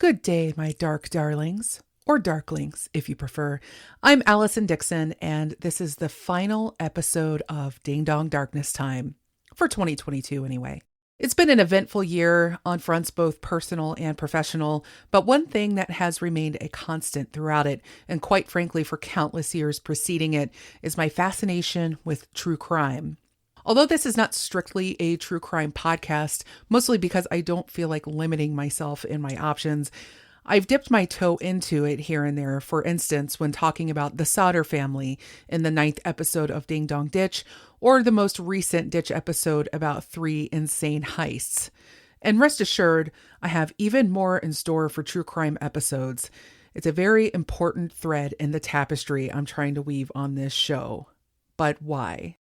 Good day, my dark darlings, or darklings if you prefer. I'm Allison Dixon, and this is the final episode of Ding Dong Darkness Time, for 2022 anyway. It's been an eventful year on fronts both personal and professional, but one thing that has remained a constant throughout it, and quite frankly for countless years preceding it, is my fascination with true crime. Although this is not strictly a true crime podcast, mostly because I don't feel like limiting myself in my options, I've dipped my toe into it here and there, for instance, when talking about the Sodder family in the 9th episode of Ding Dong Ditch, or the most recent Ditch episode about 3 insane heists. And rest assured, I have even more in store for true crime episodes. It's a very important thread in the tapestry I'm trying to weave on this show. But why?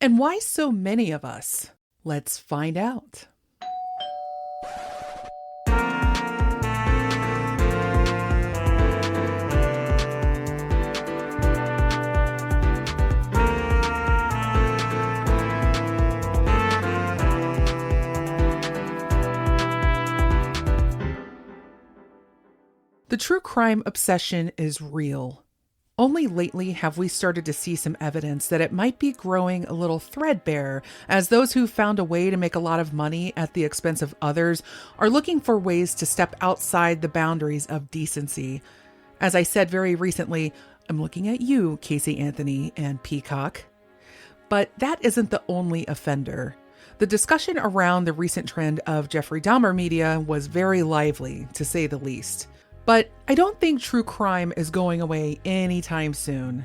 And why so many of us? Let's find out. The true crime obsession is real. Only lately have we started to see some evidence that it might be growing a little threadbare, as those who found a way to make a lot of money at the expense of others are looking for ways to step outside the boundaries of decency. As I said very recently, I'm looking at you, Casey Anthony and Peacock. But that isn't the only offender. The discussion around the recent trend of Jeffrey Dahmer media was very lively, to say the least. But I don't think true crime is going away anytime soon.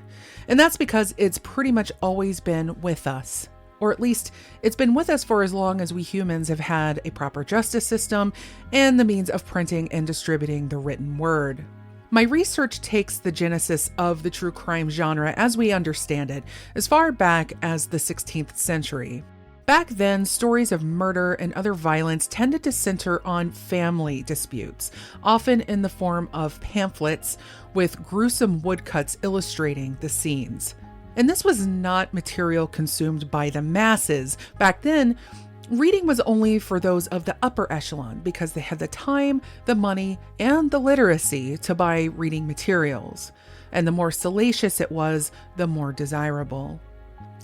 And that's because it's pretty much always been with us. Or at least it's been with us for as long as we humans have had a proper justice system and the means of printing and distributing the written word. My research takes the genesis of the true crime genre as we understand it, as far back as the 16th century. Back then, stories of murder and other violence tended to center on family disputes, often in the form of pamphlets with gruesome woodcuts illustrating the scenes. And this was not material consumed by the masses. Back then, reading was only for those of the upper echelon because they had the time, the money, and the literacy to buy reading materials. And the more salacious it was, the more desirable.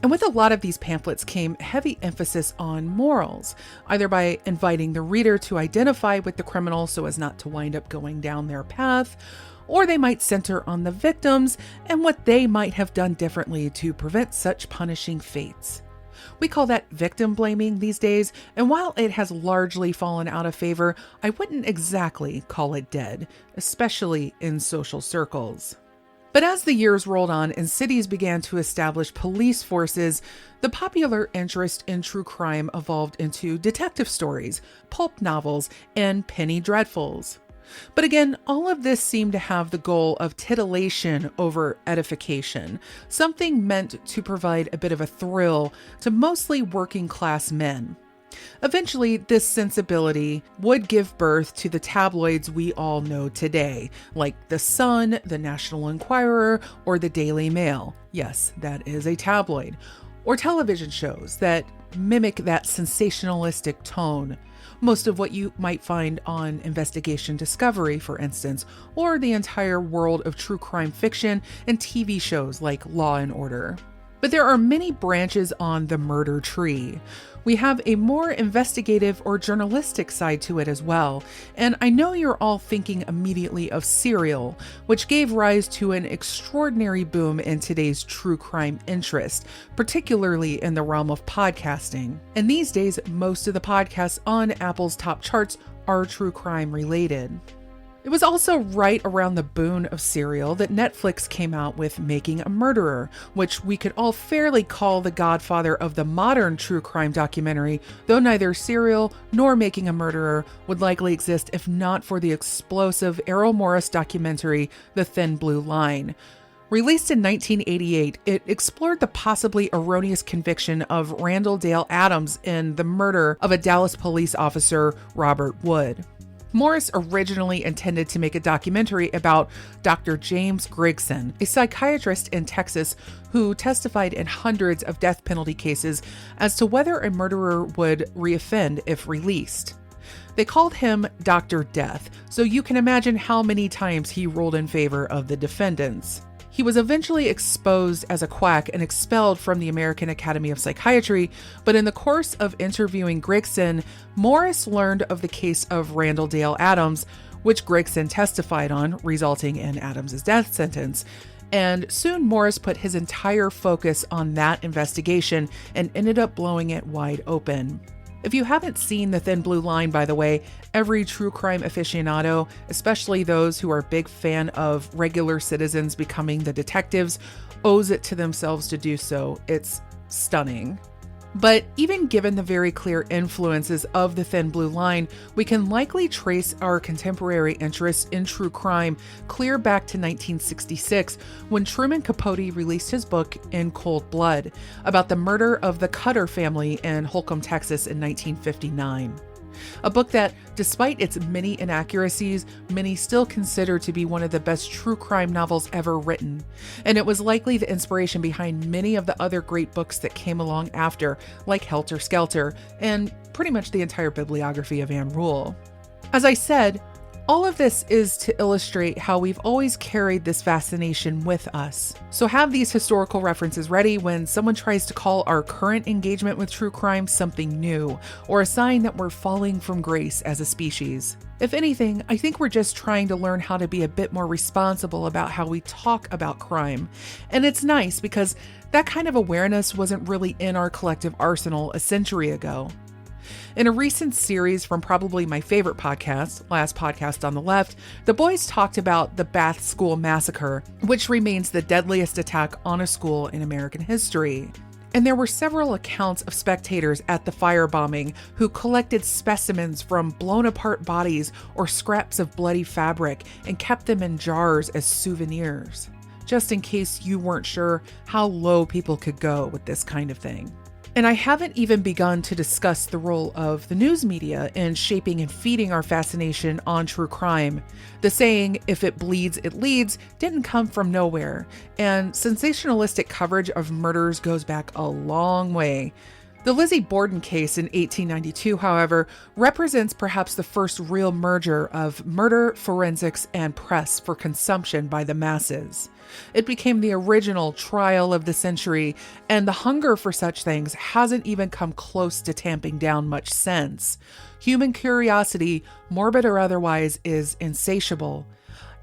And with a lot of these pamphlets came heavy emphasis on morals, either by inviting the reader to identify with the criminal so as not to wind up going down their path, or they might center on the victims and what they might have done differently to prevent such punishing fates. We call that victim blaming these days, and while it has largely fallen out of favor, I wouldn't exactly call it dead, especially in social circles. But as the years rolled on and cities began to establish police forces, the popular interest in true crime evolved into detective stories, pulp novels, and penny dreadfuls. But again, all of this seemed to have the goal of titillation over edification, something meant to provide a bit of a thrill to mostly working class men. Eventually, this sensibility would give birth to the tabloids we all know today, like The Sun, The National Enquirer, or The Daily Mail. Yes, that is a tabloid. Or television shows that mimic that sensationalistic tone. Most of what you might find on Investigation Discovery, for instance, or the entire world of true crime fiction and TV shows like Law and Order. But there are many branches on the murder tree. We have a more investigative or journalistic side to it as well, and I know you're all thinking immediately of Serial, which gave rise to an extraordinary boom in today's true crime interest, particularly in the realm of podcasting. And these days, most of the podcasts on Apple's top charts are true crime related. It was also right around the boon of Serial that Netflix came out with Making a Murderer, which we could all fairly call the godfather of the modern true crime documentary, though neither Serial nor Making a Murderer would likely exist if not for the explosive Errol Morris documentary, The Thin Blue Line. Released in 1988, it explored the possibly erroneous conviction of Randall Dale Adams in the murder of a Dallas police officer, Robert Wood. Morris originally intended to make a documentary about Dr. James Grigson, a psychiatrist in Texas who testified in hundreds of death penalty cases as to whether a murderer would reoffend if released. They called him Dr. Death, so you can imagine how many times he ruled in favor of the defendants. He was eventually exposed as a quack and expelled from the American Academy of Psychiatry, but in the course of interviewing Gregson, Morris learned of the case of Randall Dale Adams, which Gregson testified on, resulting in Adams' death sentence. And soon Morris put his entire focus on that investigation and ended up blowing it wide open. If you haven't seen The Thin Blue Line, by the way, every true crime aficionado, especially those who are a big fan of regular citizens becoming the detectives, owes it to themselves to do so. It's stunning. But even given the very clear influences of The Thin Blue Line, we can likely trace our contemporary interest in true crime clear back to 1966, when Truman Capote released his book In Cold Blood about the murder of the Cutter family in Holcomb, Texas in 1959. A book that, despite its many inaccuracies, many still consider to be one of the best true crime novels ever written. And it was likely the inspiration behind many of the other great books that came along after, like Helter Skelter, and pretty much the entire bibliography of Anne Rule. As I said, all of this is to illustrate how we've always carried this fascination with us. So have these historical references ready when someone tries to call our current engagement with true crime something new, or a sign that we're falling from grace as a species. If anything, I think we're just trying to learn how to be a bit more responsible about how we talk about crime. And it's nice because that kind of awareness wasn't really in our collective arsenal a century ago. In a recent series from probably my favorite podcast, Last Podcast on the Left, the boys talked about the Bath School Massacre, which remains the deadliest attack on a school in American history. And there were several accounts of spectators at the firebombing who collected specimens from blown apart bodies or scraps of bloody fabric and kept them in jars as souvenirs, just in case you weren't sure how low people could go with this kind of thing. And I haven't even begun to discuss the role of the news media in shaping and feeding our fascination on true crime. The saying, if it bleeds, it leads, didn't come from nowhere, and sensationalistic coverage of murders goes back a long way. The Lizzie Borden case in 1892, however, represents perhaps the first real merger of murder, forensics, and press for consumption by the masses. It became the original trial of the century, and the hunger for such things hasn't even come close to tamping down much since. Human curiosity, morbid or otherwise, is insatiable.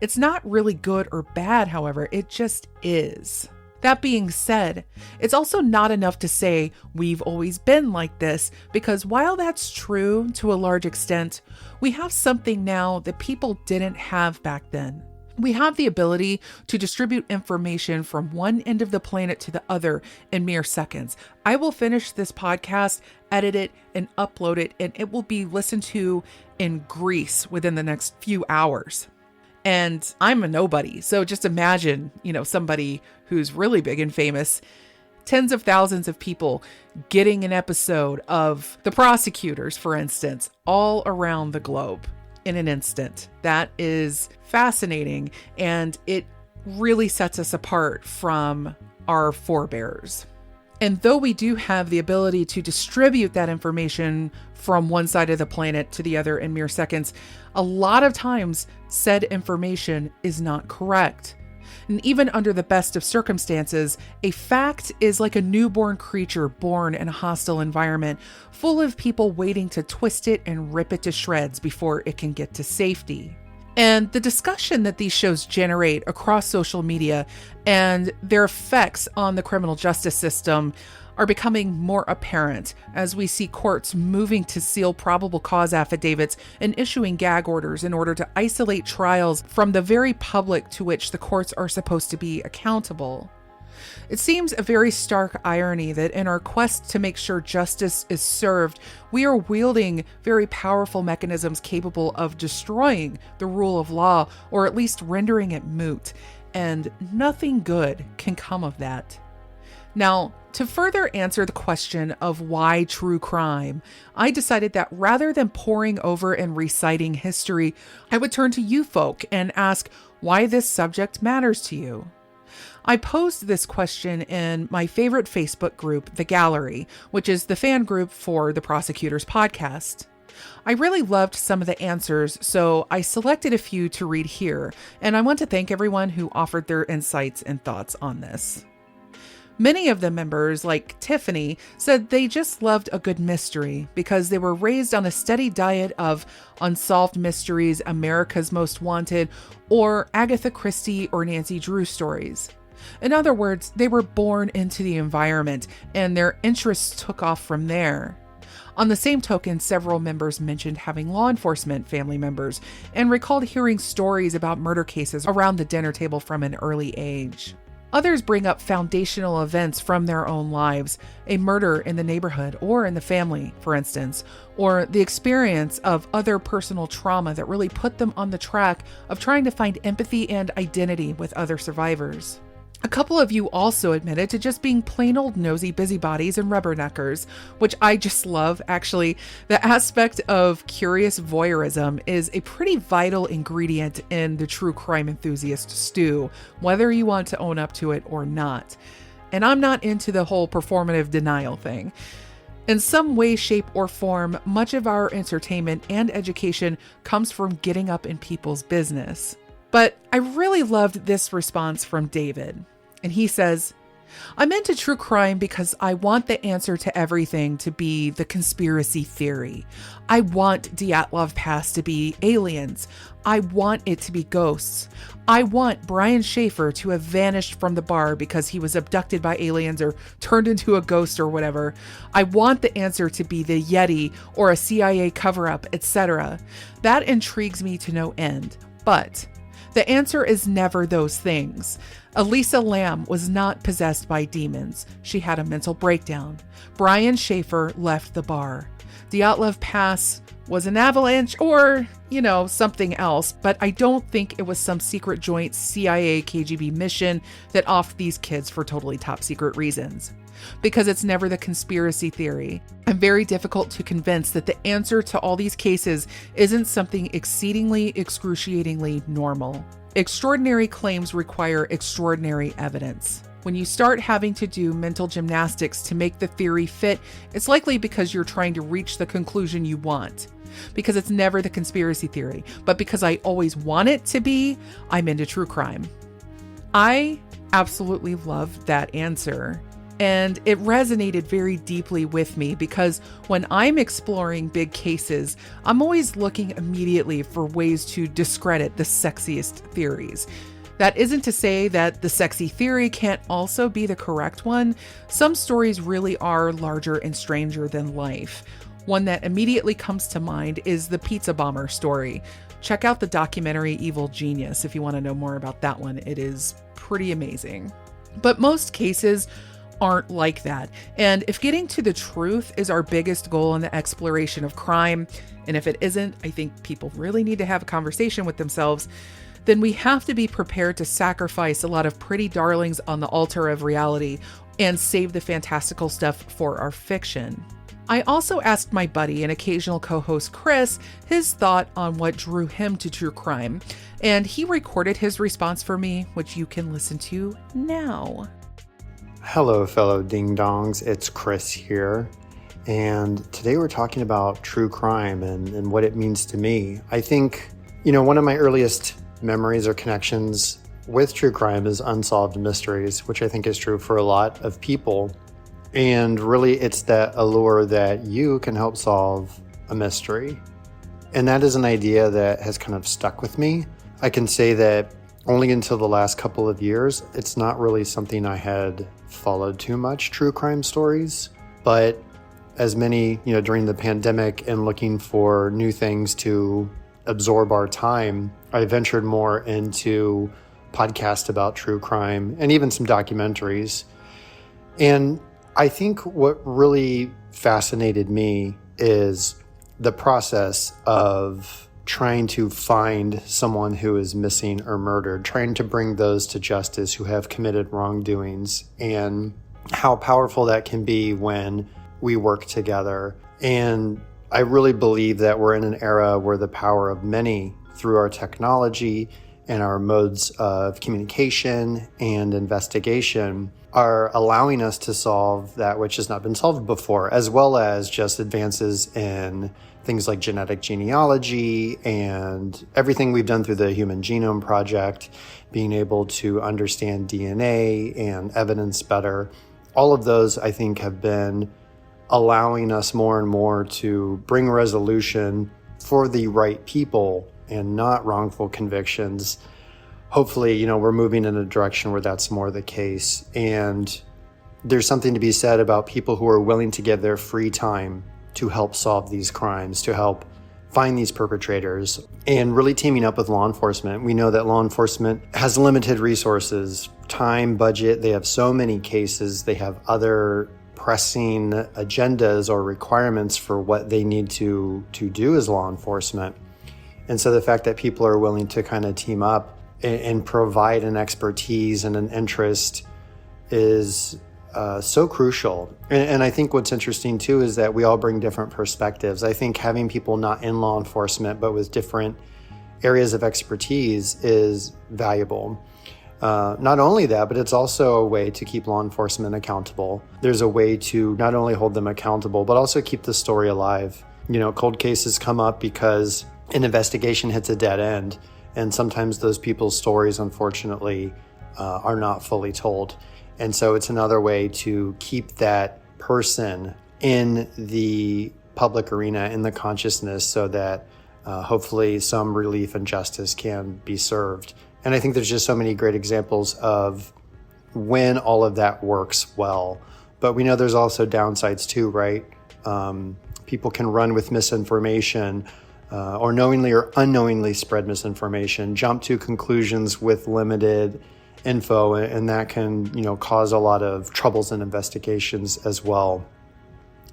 It's not really good or bad, however, it just is. That being said, it's also not enough to say we've always been like this, because while that's true to a large extent, we have something now that people didn't have back then. We have the ability to distribute information from one end of the planet to the other in mere seconds. I will finish this podcast, edit it, and upload it, and it will be listened to in Greece within the next few hours. And I'm a nobody. So just imagine, somebody who's really big and famous, tens of thousands of people getting an episode of The Prosecutors, for instance, all around the globe in an instant. That is fascinating. And it really sets us apart from our forebears. And though we do have the ability to distribute that information from one side of the planet to the other in mere seconds, a lot of times said information is not correct. And even under the best of circumstances, a fact is like a newborn creature born in a hostile environment, full of people waiting to twist it and rip it to shreds before it can get to safety. And the discussion that these shows generate across social media and their effects on the criminal justice system are becoming more apparent as we see courts moving to seal probable cause affidavits and issuing gag orders in order to isolate trials from the very public to which the courts are supposed to be accountable. It seems a very stark irony that in our quest to make sure justice is served, we are wielding very powerful mechanisms capable of destroying the rule of law, or at least rendering it moot, and nothing good can come of that. Now, to further answer the question of why true crime, I decided that rather than poring over and reciting history, I would turn to you folk and ask why this subject matters to you. I posed this question in my favorite Facebook group, The Gallery, which is the fan group for the Prosecutors podcast. I really loved some of the answers, so I selected a few to read here, and I want to thank everyone who offered their insights and thoughts on this. Many of the members, like Tiffany, said they just loved a good mystery because they were raised on a steady diet of Unsolved Mysteries, America's Most Wanted, or Agatha Christie or Nancy Drew stories. In other words, they were born into the environment and their interests took off from there. On the same token, several members mentioned having law enforcement family members and recalled hearing stories about murder cases around the dinner table from an early age. Others bring up foundational events from their own lives, a murder in the neighborhood or in the family, for instance, or the experience of other personal trauma that really put them on the track of trying to find empathy and identity with other survivors. A couple of you also admitted to just being plain old nosy busybodies and rubberneckers, which I just love. Actually, the aspect of curious voyeurism is a pretty vital ingredient in the true crime enthusiast stew, whether you want to own up to it or not. And I'm not into the whole performative denial thing. In some way, shape, or form, much of our entertainment and education comes from getting up in people's business. But I really loved this response from David. And he says, I'm into true crime because I want the answer to everything to be the conspiracy theory. I want Dyatlov Pass to be aliens. I want it to be ghosts. I want Brian Schaefer to have vanished from the bar because he was abducted by aliens or turned into a ghost or whatever. I want the answer to be the Yeti or a CIA cover-up, etc. That intrigues me to no end. But the answer is never those things. Elisa Lam was not possessed by demons. She had a mental breakdown. Brian Schaefer left the bar. Dyatlov Pass was an avalanche or, something else, but I don't think it was some secret joint CIA KGB mission that offed these kids for totally top secret reasons. Because it's never the conspiracy theory. I'm very difficult to convince that the answer to all these cases isn't something exceedingly, excruciatingly normal. Extraordinary claims require extraordinary evidence. When you start having to do mental gymnastics to make the theory fit, it's likely because you're trying to reach the conclusion you want. Because it's never the conspiracy theory, but because I always want it to be, I'm into true crime. I absolutely love that answer. And it resonated very deeply with me because when I'm exploring big cases, I'm always looking immediately for ways to discredit the sexiest theories. That isn't to say that the sexy theory can't also be the correct one. Some stories really are larger and stranger than life. One that immediately comes to mind is the pizza bomber story. Check out the documentary Evil Genius if you want to know more about that one. It is pretty amazing. But most cases aren't like that. And if getting to the truth is our biggest goal in the exploration of crime, and if it isn't, I think people really need to have a conversation with themselves, then we have to be prepared to sacrifice a lot of pretty darlings on the altar of reality and save the fantastical stuff for our fiction. I also asked my buddy and occasional co-host Chris his thought on what drew him to true crime, and he recorded his response for me, which you can listen to now. Hello, fellow ding-dongs. It's Chris here. And today we're talking about true crime and what it means to me. I think, one of my earliest memories or connections with true crime is unsolved mysteries, which I think is true for a lot of people. And really, it's that allure that you can help solve a mystery. And that is an idea that has kind of stuck with me. I can say that only until the last couple of years, it's not really something I had followed too much, true crime stories. But as many, during the pandemic and looking for new things to absorb our time, I ventured more into podcasts about true crime and even some documentaries. And I think what really fascinated me is the process of trying to find someone who is missing or murdered, trying to bring those to justice who have committed wrongdoings, and how powerful that can be when we work together. And I really believe that we're in an era where the power of many through our technology and our modes of communication and investigation are allowing us to solve that which has not been solved before, as well as just advances in things like genetic genealogy and everything we've done through the Human Genome Project, being able to understand DNA and evidence better. All of those, I think, have been allowing us more and more to bring resolution for the right people and not wrongful convictions. Hopefully, we're moving in a direction where that's more the case. And there's something to be said about people who are willing to give their free time to help solve these crimes, to help find these perpetrators, and really teaming up with law enforcement. We know that law enforcement has limited resources, time, budget. They have so many cases. They have other pressing agendas or requirements for what they need to do as law enforcement. And so the fact that people are willing to kind of team up and provide an expertise and an interest is so crucial. And I think what's interesting too is that we all bring different perspectives. I think having people not in law enforcement but with different areas of expertise is valuable. Not only that, but it's also a way to keep law enforcement accountable. There's a way to not only hold them accountable, but also keep the story alive. Cold cases come up because an investigation hits a dead end. And sometimes those people's stories, unfortunately, are not fully told. And so it's another way to keep that person in the public arena, in the consciousness, so that hopefully some relief and justice can be served. And I think there's just so many great examples of when all of that works well. But we know there's also downsides too, right? People can run with misinformation or knowingly or unknowingly spread misinformation, jump to conclusions with limited info, and that can, cause a lot of troubles in investigations as well.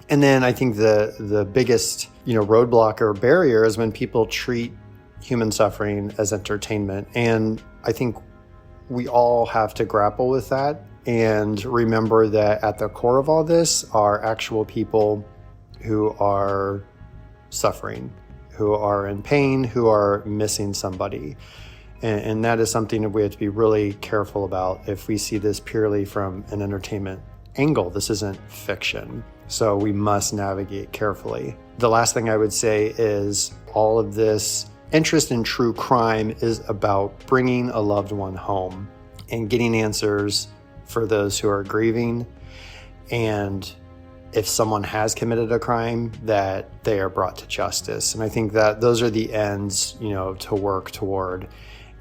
And then I think the biggest, roadblock or barrier is when people treat human suffering as entertainment. And I think we all have to grapple with that and remember that at the core of all this are actual people who are suffering, who are in pain, who are missing somebody. And that is something that we have to be really careful about if we see this purely from an entertainment angle. This isn't fiction, so we must navigate carefully. The last thing I would say is all of this interest in true crime is about bringing a loved one home and getting answers for those who are grieving. And if someone has committed a crime, that they are brought to justice. And I think that those are the ends, to work toward.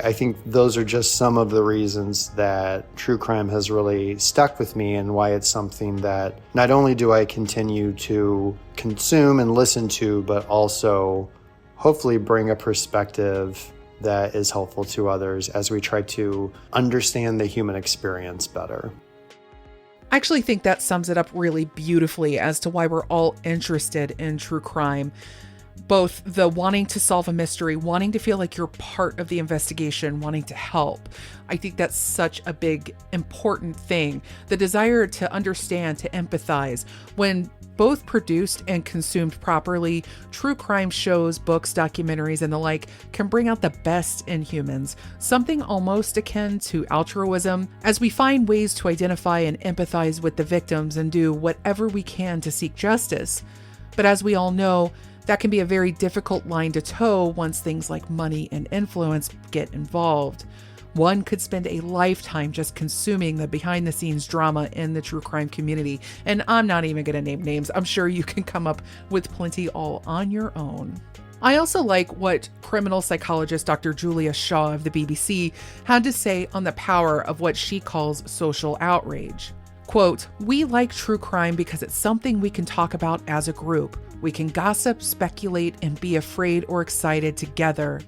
I think those are just some of the reasons that true crime has really stuck with me and why it's something that not only do I continue to consume and listen to, but also hopefully bring a perspective that is helpful to others as we try to understand the human experience better. I actually think that sums it up really beautifully as to why we're all interested in true crime. Both the wanting to solve a mystery, wanting to feel like you're part of the investigation, wanting to help. I think that's such a big, important thing. The desire to understand, to empathize. When both produced and consumed properly, true crime shows, books, documentaries, and the like can bring out the best in humans, something almost akin to altruism, as we find ways to identify and empathize with the victims and do whatever we can to seek justice. But as we all know, that can be a very difficult line to toe once things like money and influence get involved. One could spend a lifetime just consuming the behind-the-scenes drama in the true crime community, and I'm not even going to name names. I'm sure you can come up with plenty all on your own. I also like what criminal psychologist Dr. Julia Shaw of the BBC had to say on the power of what she calls social outrage. Quote, "We like true crime because it's something we can talk about as a group. We can gossip, speculate, and be afraid or excited together.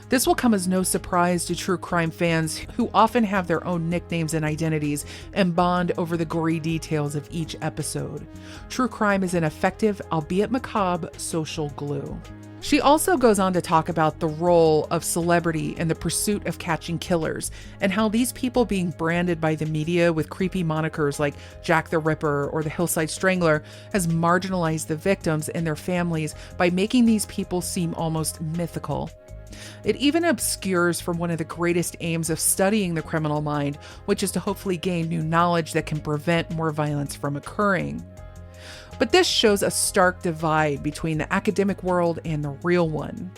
This will come as no surprise to true crime fans who often have their own nicknames and identities and bond over the gory details of each episode. True crime is an effective, albeit macabre, social glue." She also goes on to talk about the role of celebrity in the pursuit of catching killers and how these people being branded by the media with creepy monikers like Jack the Ripper or the Hillside Strangler has marginalized the victims and their families by making these people seem almost mythical. It even obscures from one of the greatest aims of studying the criminal mind, which is to hopefully gain new knowledge that can prevent more violence from occurring. But this shows a stark divide between the academic world and the real one.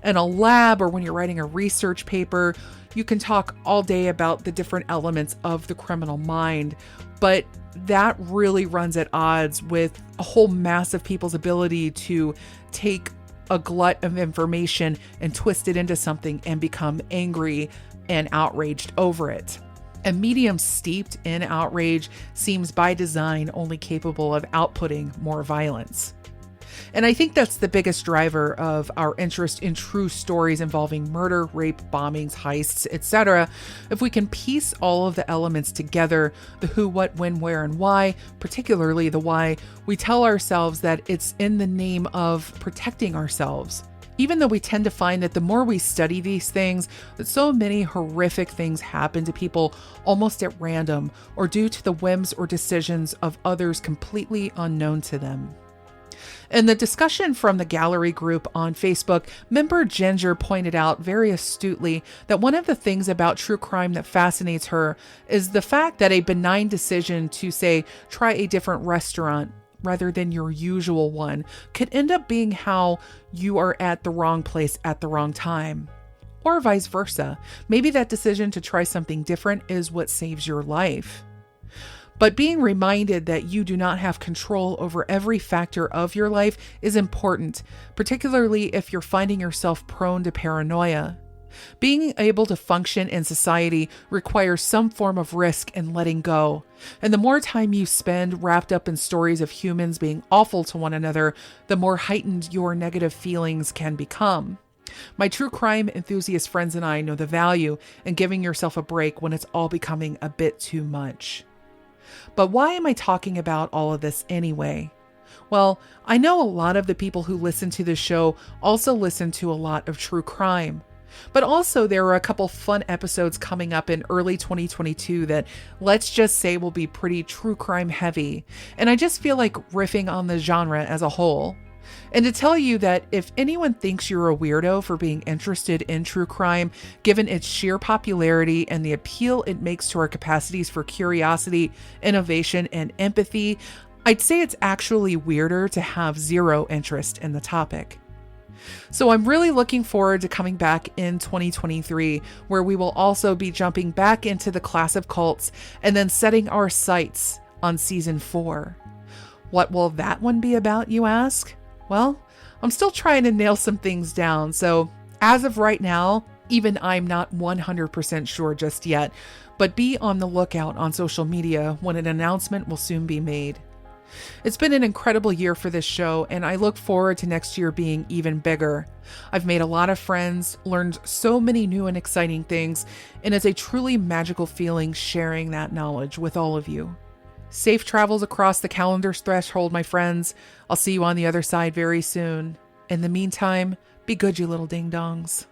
In a lab or when you're writing a research paper, you can talk all day about the different elements of the criminal mind, but that really runs at odds with a whole mass of people's ability to take a glut of information and twist it into something and become angry and outraged over it. A medium steeped in outrage seems by design only capable of outputting more violence. And I think that's the biggest driver of our interest in true stories involving murder, rape, bombings, heists, etc. If we can piece all of the elements together, the who, what, when, where, and why, particularly the why, we tell ourselves that it's in the name of protecting ourselves. Even though we tend to find that the more we study these things, that so many horrific things happen to people almost at random or due to the whims or decisions of others completely unknown to them. In the discussion from the gallery group on Facebook, member Ginger pointed out very astutely that one of the things about true crime that fascinates her is the fact that a benign decision to, say, try a different restaurant rather than your usual one could end up being how you are at the wrong place at the wrong time. Or vice versa. Maybe that decision to try something different is what saves your life. But being reminded that you do not have control over every factor of your life is important, particularly if you're finding yourself prone to paranoia. Being able to function in society requires some form of risk and letting go. And the more time you spend wrapped up in stories of humans being awful to one another, the more heightened your negative feelings can become. My true crime enthusiast friends and I know the value in giving yourself a break when it's all becoming a bit too much. But why am I talking about all of this anyway? Well, I know a lot of the people who listen to this show also listen to a lot of true crime. But also there are a couple fun episodes coming up in early 2022 that, let's just say, will be pretty true crime heavy. And I just feel like riffing on the genre as a whole. And to tell you that if anyone thinks you're a weirdo for being interested in true crime, given its sheer popularity and the appeal it makes to our capacities for curiosity, innovation, and empathy, I'd say it's actually weirder to have zero interest in the topic. So I'm really looking forward to coming back in 2023, where we will also be jumping back into the class of cults and then setting our sights on season 4. What will that one be about, you ask? Well, I'm still trying to nail some things down, so as of right now, even I'm not 100% sure just yet, but be on the lookout on social media when an announcement will soon be made. It's been an incredible year for this show, and I look forward to next year being even bigger. I've made a lot of friends, learned so many new and exciting things, and it's a truly magical feeling sharing that knowledge with all of you. Safe travels across the calendar's threshold, my friends. I'll see you on the other side very soon. In the meantime, be good, you little ding-dongs.